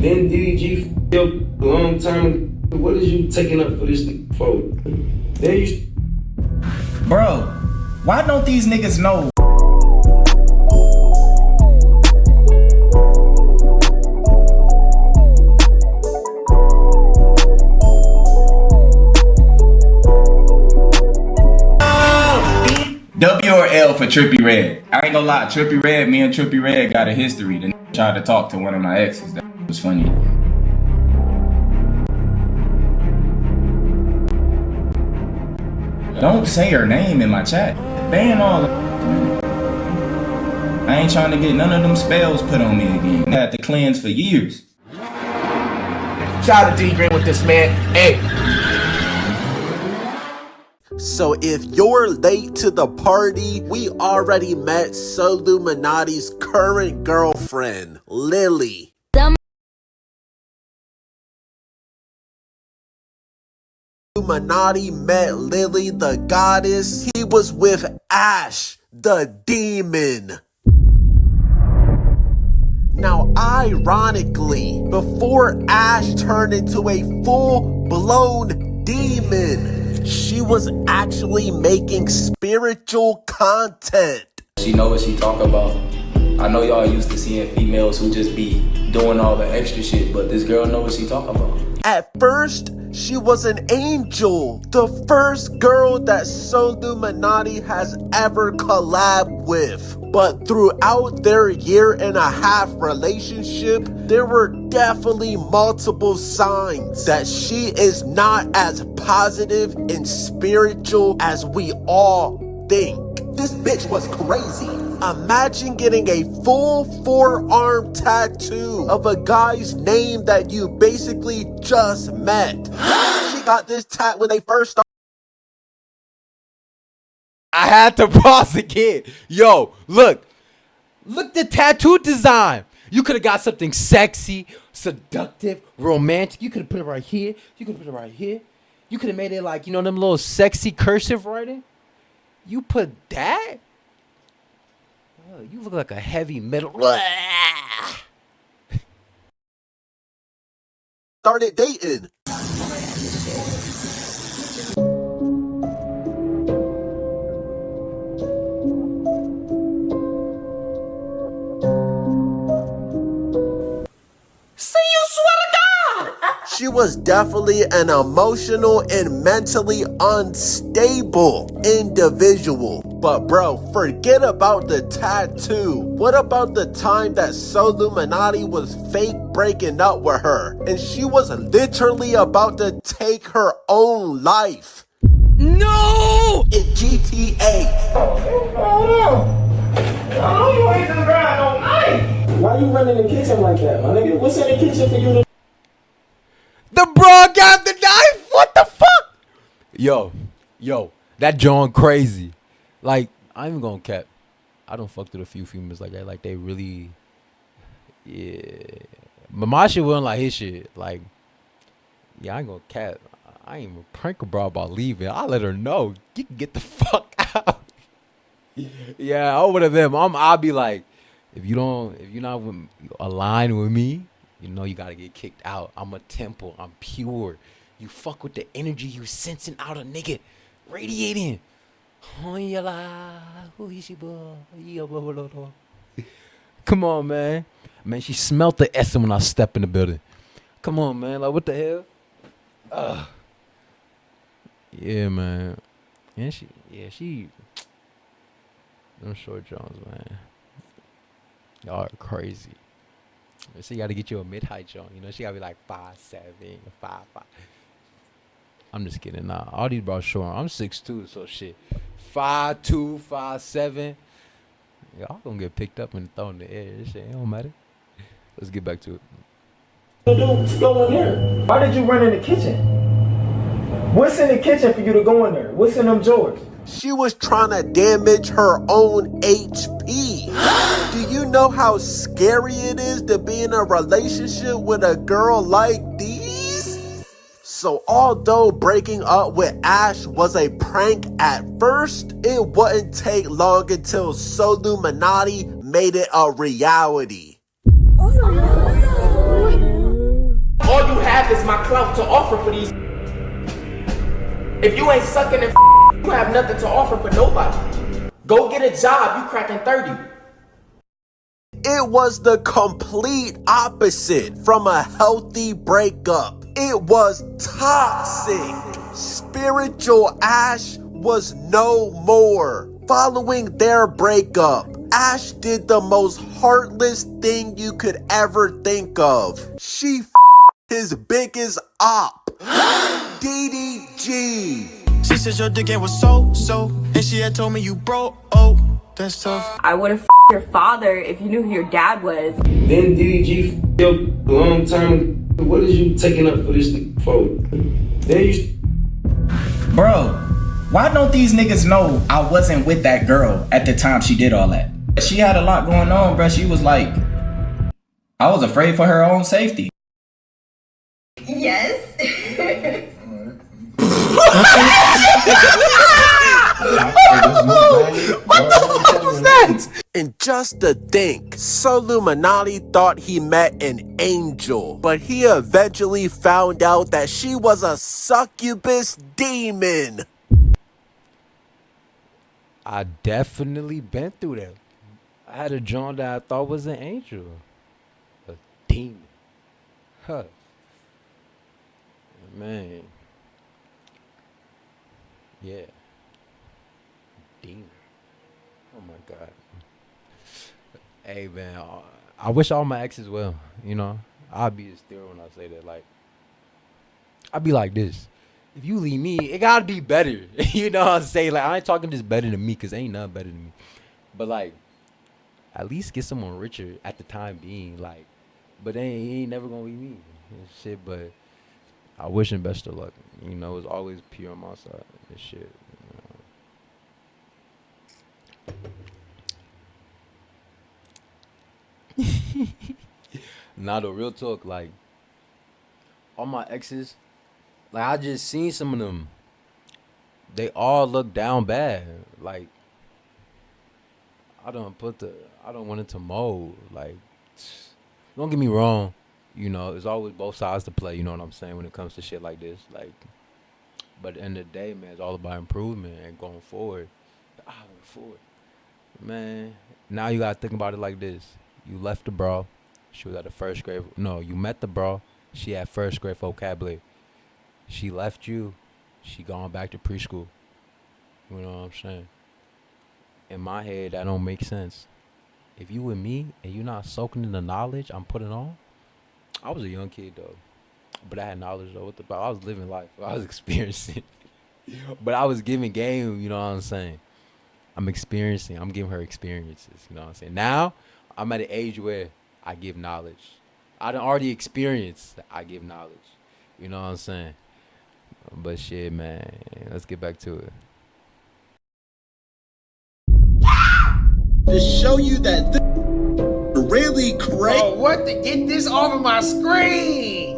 Then DDG f***ed up a long time ago. What is you taking up for this for? Then you... Bro, why don't these niggas know? W or L for Trippie Redd? I ain't gonna lie, Trippie Redd, me and Trippie Redd got a history. The nigga tried to talk to one of my exes. That was funny. Don't say her name in my chat. Ban all of them. I ain't trying to get none of them spells put on me again. I had to cleanse for years. Shout out to D Green with this, man. Hey. So if you're late to the party, we already met Solluminati's current girlfriend, Lily. Solluminati met Lily the goddess. He was with Ash the demon. Now ironically, before Ash turned into a full-blown demon, she was actually making spiritual content. She know what she talk about. I know y'all used to seeing females who just be doing all the extra shit, but this girl know what she talk about. At first, she was an angel, the first girl that Solluminati has ever collabed with. But throughout their 1.5-year relationship, there were definitely multiple signs that she is not as positive and spiritual as we all think. This bitch was crazy. Imagine getting a full forearm tattoo of a guy's name that you basically just met. She got this tat when they first started. I had to pause again. Yo, look the tattoo design. You could have got something sexy, seductive, romantic. You could have put it right here. You could have put it right here. You could have made it like, you know, them little sexy cursive writing. You put that? Oh, you look like a heavy metal. Started dating. She was definitely an emotional and mentally unstable individual. But bro, forget about the tattoo. What about the time that Solluminati was fake breaking up with her and she was literally about to take her own life? No! In GTA. Oh, you ain't the grind all night. Why you running the kitchen like that, my nigga? What's in the kitchen for you to... The bro got the knife? What the fuck? Yo, that John crazy. Like, I ain't even gonna cap. I don't fuck with a few females like that. Like, they really, yeah. But my shit wasn't like his shit. Like, yeah, I ain't gonna cap. I ain't even prank a bro about leaving. I let her know. You can get the fuck out. Yeah, I'm one of them. I'll be like, if you're not aligned with me, you know you gotta get kicked out. I'm a temple. I'm pure. You fuck with the energy you sensing out a nigga radiating. Come on, man. Man, she smelt the essence when I step in the building. Come on, man. Like, what the hell? Yeah, man. And she. Them short Jones, man. Y'all are crazy. She got to get you a mid-height Jones. You know, she got to be like 5'7", 5'5". I'm just kidding. Nah, all these bros short. I'm 6'2", so shit. 5'2", 5'7". Y'all gonna get picked up and thrown in the air. This shit it don't matter. Let's get back to it. Go in there. Why did you run in the kitchen? What's in the kitchen for you to go in there? What's in them drawers? She was trying to damage her own HP. Do you know how scary it is to be in a relationship with a girl like these? So although breaking up with Ash was a prank at first, it wouldn't take long until Solluminati made it a reality. have is my clout to offer for these. If you ain't sucking and you have nothing to offer for nobody. Go get a job, you cracking 30. It was the complete opposite from a healthy breakup. It was toxic. Spiritual Ash was no more. Following their breakup, Ash did the most heartless thing you could ever think of. She his biggest op, DDG. She said your dick was so, and she had told me you broke. Oh, that's tough. I would have your father if you knew who your dad was. Then DDG a long time ago. What is you taking up for this for? Then you. Bro, why don't these niggas know I wasn't with that girl at the time she did all that? She had a lot going on, bro. She was like, I was afraid for her own safety. Yes. What the fuck was that? And just to think, Solluminati thought he met an angel, but he eventually found out that she was a succubus demon. I definitely been through that. I had a John that I thought was an angel. A demon. Huh. Man. Yeah. Demon. Oh my God. Hey man, I wish all my exes well, you know. I'll be as thorough when I say that. Like, I'll be like this. If you leave me, it gotta be better. You know what I'm saying? Like, I ain't talking just better than me, cause ain't nothing better than me. But like, at least get someone richer at the time being. Like, but he ain't never gonna be me and shit. But I wish him best of luck. You know, it's always pure on my side and shit. Nah, the real talk, like, all my exes, like, I just seen some of them. They all look down bad. Like, I don't want it to mold. Like, don't get me wrong. You know, there's always both sides to play. You know what I'm saying when it comes to shit like this. Like, but at the end of the day, man, it's all about improvement and going forward. Man, now you gotta think about it like this. You left the bro. She was at the first grade. No, you met the bro. She had first grade vocabulary. She left you. She gone back to preschool. You know what I'm saying? In my head, that don't make sense. If you with me and you not soaking in the knowledge I'm putting on, I was a young kid though, but I had knowledge though. I was living life. I was experiencing, but I was giving game. You know what I'm saying? I'm experiencing. I'm giving her experiences. You know what I'm saying? Now I'm at an age where I give knowledge. I done already experienced. I give knowledge. You know what I'm saying? But shit, man. Let's get back to it. To show you that really crazy. Oh, what the? Get this off of my screen.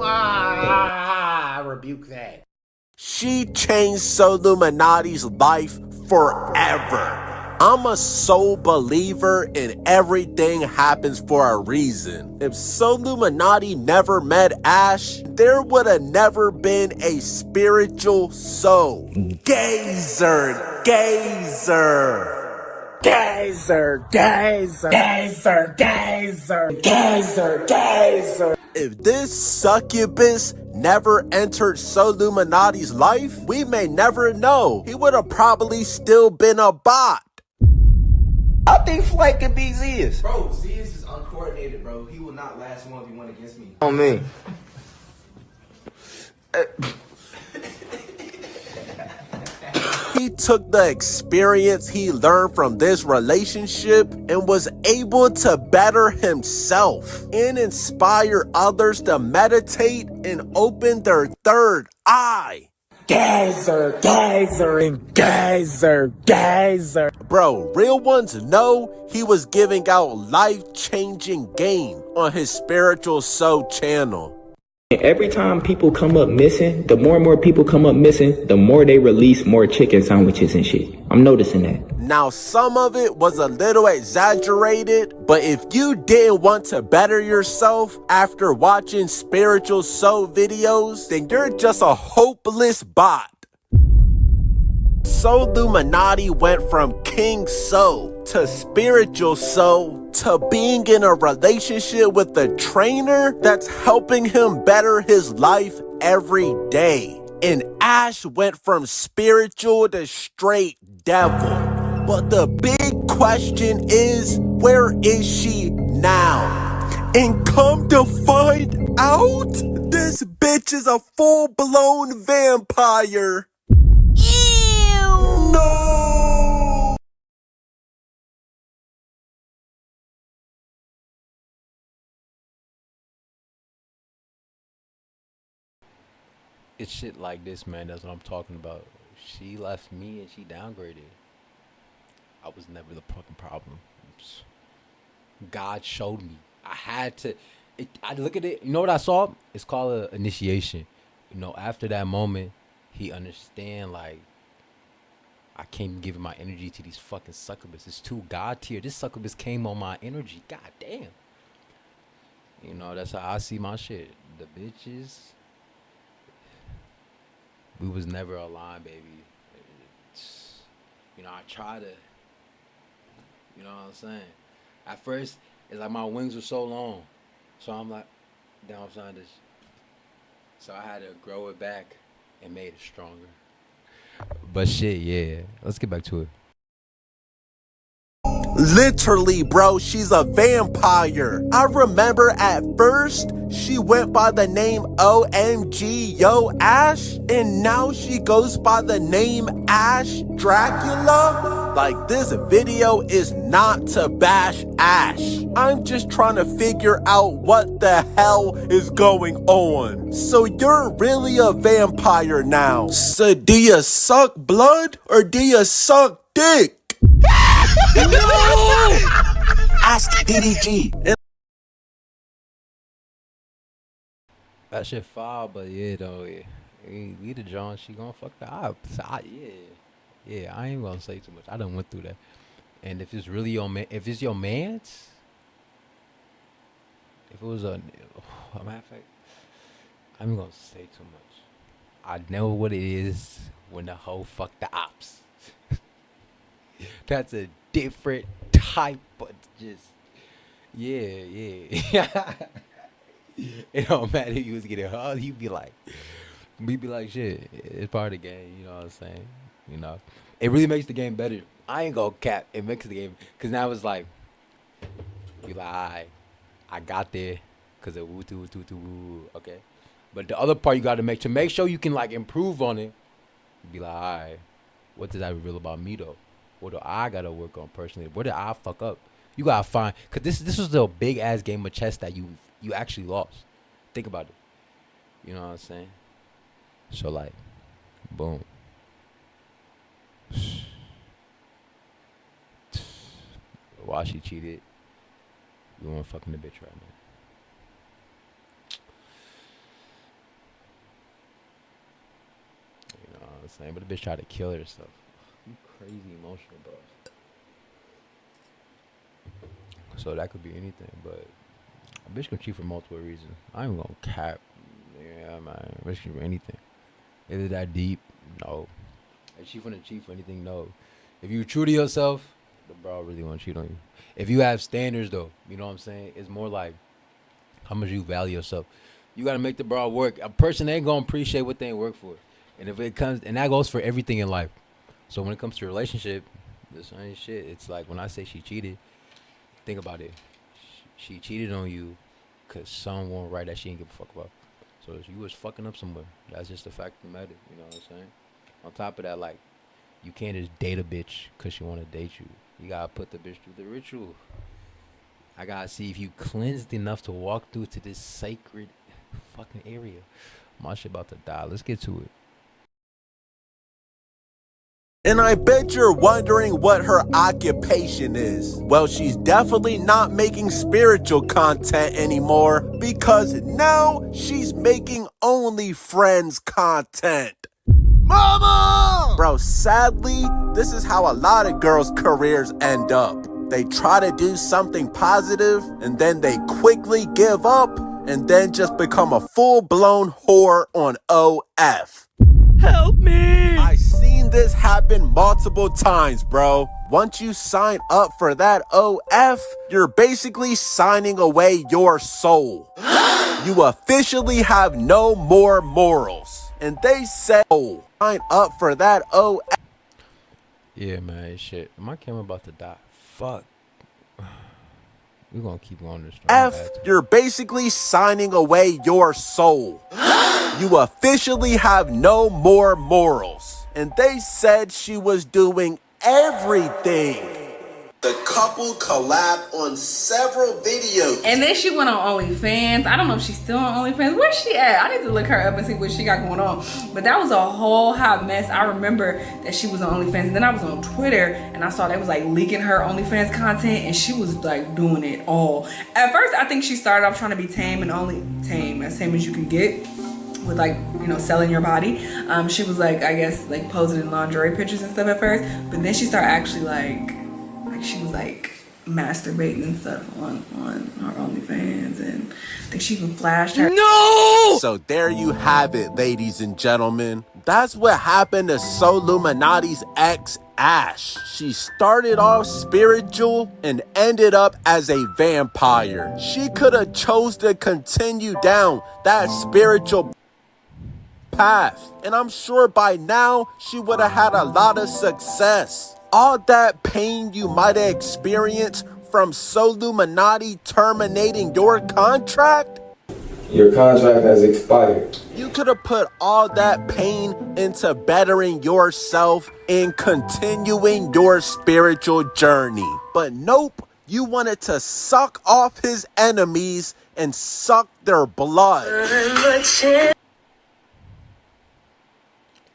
I rebuke that. She changed Solluminati's life forever. I'm a sole believer in everything happens for a reason. If Solluminati never met Ash, there would have never been a spiritual soul. Gazer. If this succubus never entered Solluminati's life, we may never know. He would have probably still been a bot. I think Flight could be Zias. Bro, Zias is uncoordinated, bro. He will not last 1v1 against me. On me. He took the experience he learned from this relationship and was able to better himself and inspire others to meditate and open their third eye. Geyser. Bro, real ones know he was giving out life-changing game on his Spiritual Soul channel. Every time people come up missing, the more and more people come up missing, the more they release more chicken sandwiches and shit. I'm noticing that. Now, some of it was a little exaggerated, but if you didn't want to better yourself after watching spiritual soul videos, then you're just a hopeless bot. Solluminati went from King Soul to spiritual soul to being in a relationship with a trainer that's helping him better his life every day. And Ash went from spiritual to straight devil. But the big question is, where is she now? And come to find out, this bitch is a full-blown vampire. No! It's shit like this, man. That's what I'm talking about. She left me and she downgraded. I was never the fucking problem. God showed me. I had to. I look at it. You know what I saw? It's called an initiation. You know, after that moment, he understand like I can't give my energy to these fucking succubus. It's too God tier. This succubus came on my energy. God damn. You know, that's how I see my shit. The bitches. We was never aligned, baby. You know, I try to. You know what I'm saying? At first, it's like my wings were so long. So I'm like, down side's. So I had to grow it back and made it stronger. But shit, yeah. Let's get back to it. Literally, bro, she's a vampire. I remember at first, she went by the name OMG Yo Ash, and now she goes by the name Ash Dracula. Like, this video is not to bash Ash. I'm just trying to figure out what the hell is going on. So you're really a vampire now. So do you suck blood or do you suck dick? No! Ask DDG. That shit foul, but yeah, though, yeah. We the John, she gonna fuck the ops. Yeah, I ain't gonna say too much. I done went through that. And if it's really your man, if it's your man's, if it was a matter of fact, I'm gonna say too much. I know what it is when the hoe fuck the ops. That's a different type, but just yeah. It don't matter if you was getting hugged. We be like, shit, it's part of the game. You know what I'm saying? You know, it really makes the game better. I ain't gonna cap. It makes the game, cause now it's like, you like, alright, I got there, cause of woo. Okay, but the other part you got to make sure you can like improve on it. Be like, alright, what does that reveal about me though? What do I gotta work on personally? Where did I fuck up? You gotta find, cause this was the big ass game of chess that you actually lost. Think about it. You know what I'm saying? So like, boom. While she cheated, you weren't fucking the bitch right now. You know what I'm saying? But the bitch tried to kill herself. You crazy emotional, bro. So that could be anything, but a bitch can cheat for multiple reasons. I ain't gonna cap. Yeah, man. A bitch can do anything. Is it that deep? No. If she finna cheat for anything, no. If you true to yourself, the bro really wanna cheat on you. If you have standards though, you know what I'm saying? It's more like how much you value yourself. You gotta make the bro work. A person ain't gonna appreciate what they ain't work for. And if it comes, and that goes for everything in life. So when it comes to a relationship, this ain't shit. It's like when I say she cheated, think about it. She cheated on you because someone right that she didn't give a fuck about. So you was fucking up somewhere. That's just the fact of the matter. You know what I'm saying? On top of that, like, you can't just date a bitch because she want to date you. You got to put the bitch through the ritual. I got to see if you cleansed enough to walk through to this sacred fucking area. My shit about to die. Let's get to it. And I bet you're wondering what her occupation is. Well, she's definitely not making spiritual content anymore because now she's making OnlyFriends content. Mama! Bro, sadly, this is how a lot of girls' careers end up. They try to do something positive and then they quickly give up and then just become a full-blown whore on OF. Help me! I seen this happen multiple times, bro. Once you sign up for that OF, you're basically signing away your soul. You officially have no more morals. And they said, oh, sign up for that OF. Yeah, man, shit. My camera about to die. Fuck. We're gonna keep on this. You're basically signing away your soul. You officially have no more morals. And they said she was doing everything. The couple collabed on several videos. And then she went on OnlyFans. I don't know if she's still on OnlyFans. Where's she at? I need to look her up and see what she got going on. But that was a whole hot mess. I remember that she was on OnlyFans. And then I was on Twitter and I saw they was like leaking her OnlyFans content. And she was like doing it all. At first, I think she started off trying to be tame and only tame, as tame as you can get. With like, you know, selling your body. She was like, I guess, like posing in lingerie pictures and stuff at first. But then she started actually like she was like masturbating and stuff on her OnlyFans, and I think she even flashed her. No! So there you have it, ladies and gentlemen. That's what happened to Solluminati's ex, Ash. She started off spiritual and ended up as a vampire. She could have chose to continue down that spiritual path, and I'm sure by now she would have had a lot of success. All that pain you might have experienced from Solluminati terminating your contract? Your contract has expired. You could have put all that pain into bettering yourself and continuing your spiritual journey. But nope, you wanted to suck off his enemies and suck their blood.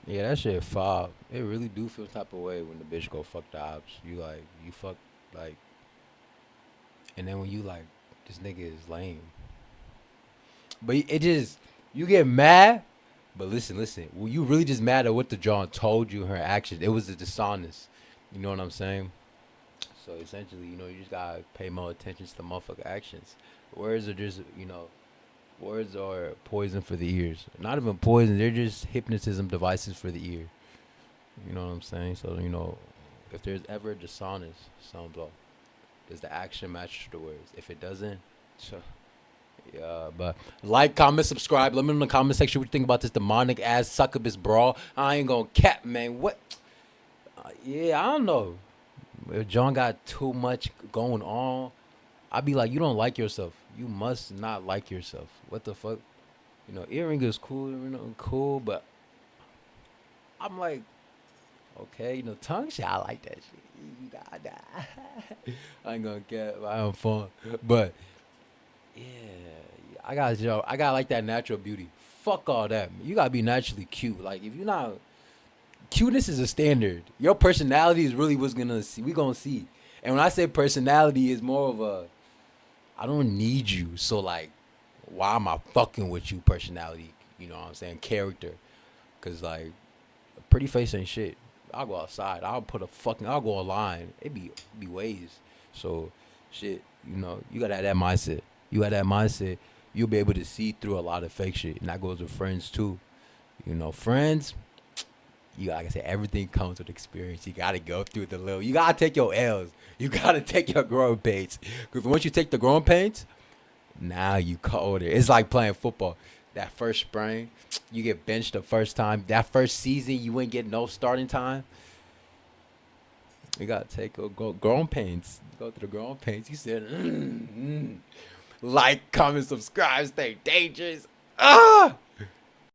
Yeah, that shit fob. It really do feel type of way when the bitch go fuck the ops. You fuck, like, and then when you like, this nigga is lame. But it just, you get mad, but listen, well, you really just mad at what the John told you, her actions. It was a dishonest. You know what I'm saying? So essentially, you know, you just gotta pay more attention to the motherfucker actions. Words are just, you know, words are poison for the ears. Not even poison, they're just hypnotism devices for the ear. You know what I'm saying? So, you know, if there's ever dishonest, sounds off. Does the action match the words? If it doesn't, so, yeah, but like, comment, subscribe. Let me know in the comment section what you think about this demonic ass succubus brawl. I ain't gonna cap, man. What? Yeah, I don't know. If John got too much going on, I'd be like, you don't like yourself. You must not like yourself. What the fuck? You know, earring is cool, cool, but I'm like, okay, you know, tongue shit, I like that shit. I ain't gonna get, I have fun, but yeah, I gotta like that natural beauty. Fuck all that, man. You gotta be naturally cute. Like, if you're not, cuteness is a standard. Your personality is really what's gonna see. We gonna see. And when I say personality, is more of a, I don't need you, so like, why am I fucking with you? Personality, you know what I'm saying? Character, cause like, a pretty face ain't shit. I'll go outside. I'll go online. It be ways. So, shit, you know, you gotta have that mindset. You got that mindset, you'll be able to see through a lot of fake shit, and that goes with friends too. You know, friends, you like I said, everything comes with experience. You gotta go through the little. You gotta take your L's. You gotta take your growing pains. Because once you take the growing pains, now you colder. It's like playing football. That first spring, you get benched the first time. That first season, you ain't get no starting time. You gotta take growing pains. Go through the growing pains. You said, like, comment, subscribe, stay dangerous.